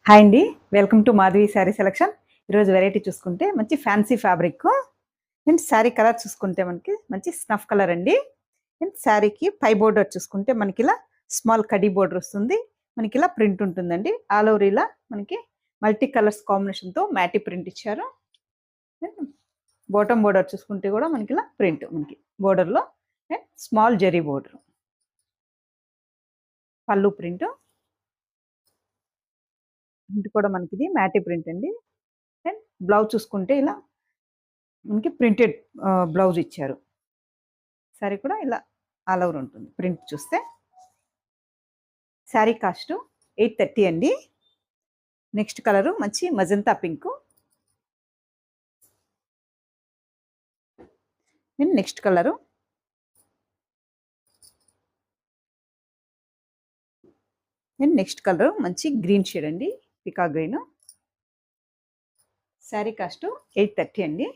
Hi అండి. Welcome to Madhavi sari selection. ఈరోజు variety చూసుకుంటే మంచి fancy fabric and sari colour చూసుకుంటే మనకి మంచి స్నఫ్ కలర్ అండి. అండ్ శారీకి పై బోర్డర్ చూసుకుంటే మనకి ఇలా స్మాల్ కడీ బోర్డర్ వస్తుంది. మనకి ఇలా ప్రింట్ ఉంటుందండి. ఆల్ ఓవర్ ఇలా మనకి మల్టీ కలర్స్ కాంబినేషన్తో మ్యాటీ ప్రింట్ ఇచ్చారు. బాటమ్ బోర్డర్ చూసుకుంటే కూడా మనకి ఇలా ప్రింట్ మనకి బోర్డర్లో అండ్ స్మాల్ జెరీ బోర్డర్, పళ్ళు ప్రింట్ కూడా మనకి ఇది మ్యాటీ ప్రింట్ అండి. అండ్ బ్లౌజ్ చూసుకుంటే ఇలా మనకి ప్రింటెడ్ బ్లౌజ్ ఇచ్చారు. శారీ కూడా ఇలా ఆల్ ఓవర్ ఉంటుంది. ప్రింట్ చూస్తే శారీ కాస్ట్ 830 అండి. నెక్స్ట్ కలరు మంచి magenta pink. And next colour మంచి గ్రీన్ షేడ్ అండి, పికా గ్రీన్. శారీ కాస్ట్ 830 అండి.